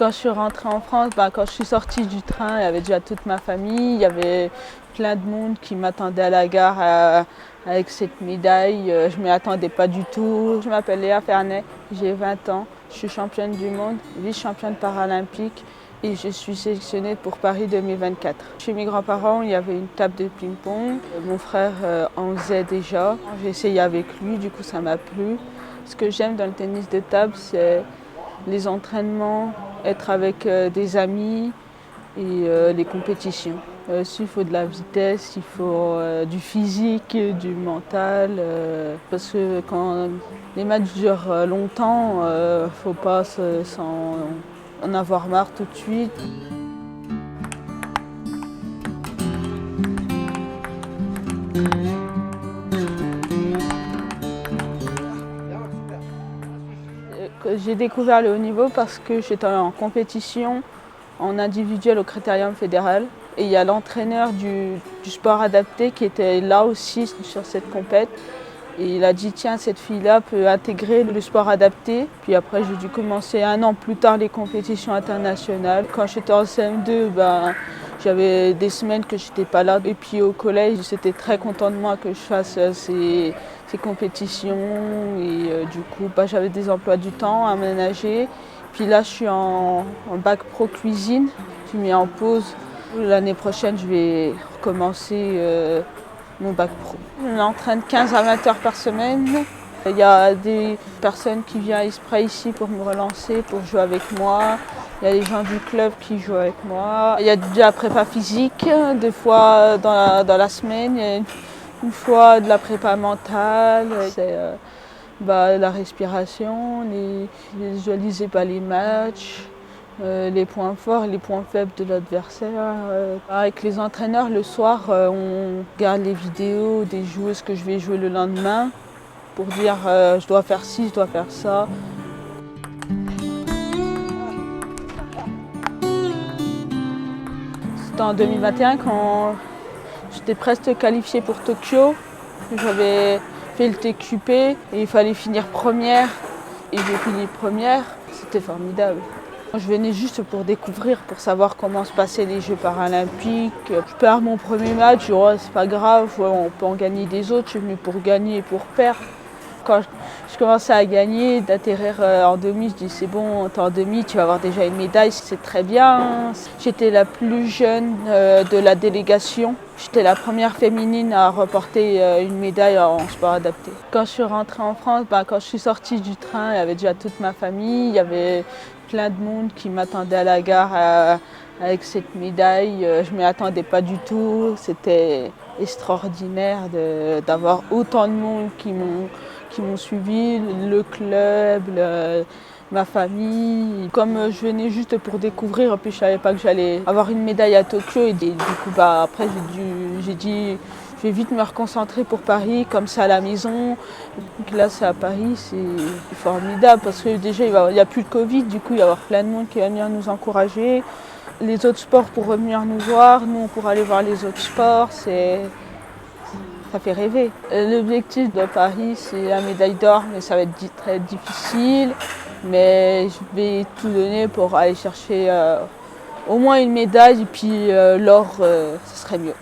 Quand je suis rentrée en France, quand je suis sortie du train, il y avait déjà toute ma famille, il y avait plein de monde qui m'attendait à la gare avec cette médaille. Je ne m'y attendais pas du tout. Je m'appelle Léa Fernet, j'ai 20 ans, je suis championne du monde, vice-championne paralympique et je suis sélectionnée pour Paris 2024. Chez mes grands-parents, il y avait une table de ping-pong. Mon frère en faisait déjà. J'ai essayé avec lui, du coup ça m'a plu. Ce que j'aime dans le tennis de table, c'est les entraînements, être avec des amis et les compétitions. Il faut de la vitesse, il faut du physique, du mental. Parce que quand les matchs durent longtemps, il ne faut pas en avoir marre tout de suite. J'ai découvert le haut niveau parce que j'étais en compétition en individuel au Critérium fédéral. Et il y a l'entraîneur du sport adapté qui était là aussi sur cette compète. Et il a dit tiens, cette fille-là peut intégrer le sport adapté. Puis après j'ai dû commencer 1 an plus tard les compétitions internationales. Quand j'étais en CM2, j'avais des semaines que j'étais pas là. Et puis au collège, c'était très content de moi que je fasse ces compétitions. Et du coup, j'avais des emplois du temps à ménager. Puis là, je suis en bac pro cuisine. Je suis mis en pause. L'année prochaine, je vais recommencer mon bac pro. On entraîne 15 amateurs par semaine. Il y a des personnes qui viennent à Espray ici pour me relancer, pour jouer avec moi. Il y a les gens du club qui jouent avec moi. Il y a de la prépa physique, 2 fois dans la semaine. Il y a une fois de la prépa mentale. C'est la respiration, visualiser les matchs. Les points forts et les points faibles de l'adversaire. Avec les entraîneurs, le soir, on regarde les vidéos des joueuses que je vais jouer le lendemain pour dire je dois faire ci, je dois faire ça. C'était en 2021 quand j'étais presque qualifiée pour Tokyo. J'avais fait le TQP et il fallait finir première et j'ai fini première. C'était formidable. Je venais juste pour découvrir, pour savoir comment se passaient les Jeux paralympiques. Je perds mon premier match, c'est pas grave, on peut en gagner des autres. Je suis venue pour gagner et pour perdre. Quand je commençais à gagner, d'atterrir en demi, je dis c'est bon, t'es en demi, tu vas avoir déjà une médaille, c'est très bien. J'étais la plus jeune de la délégation. J'étais la première féminine à remporter une médaille en sport adapté. Quand je suis rentrée en France, quand je suis sortie du train, il y avait déjà toute ma famille, il y avait plein de monde qui m'attendait à la gare avec cette médaille. Je ne m'y attendais pas du tout. C'était extraordinaire d'avoir autant de monde qui m'ont suivi, le club, ma famille. Comme je venais juste pour découvrir, puis je ne savais pas que j'allais avoir une médaille à Tokyo. Et du coup, après, j'ai dit, je vais vite me reconcentrer pour Paris, comme c'est à la maison. Donc là, c'est à Paris, c'est formidable parce que déjà, il n'y a plus de Covid, du coup, il va y avoir plein de monde qui va venir nous encourager. Les autres sports pour revenir nous voir, nous, on pourra aller voir les autres sports. Ça fait rêver. L'objectif de Paris, c'est la médaille d'or, mais ça va être très difficile. Mais je vais tout donner pour aller chercher au moins une médaille et puis l'or, ce serait mieux.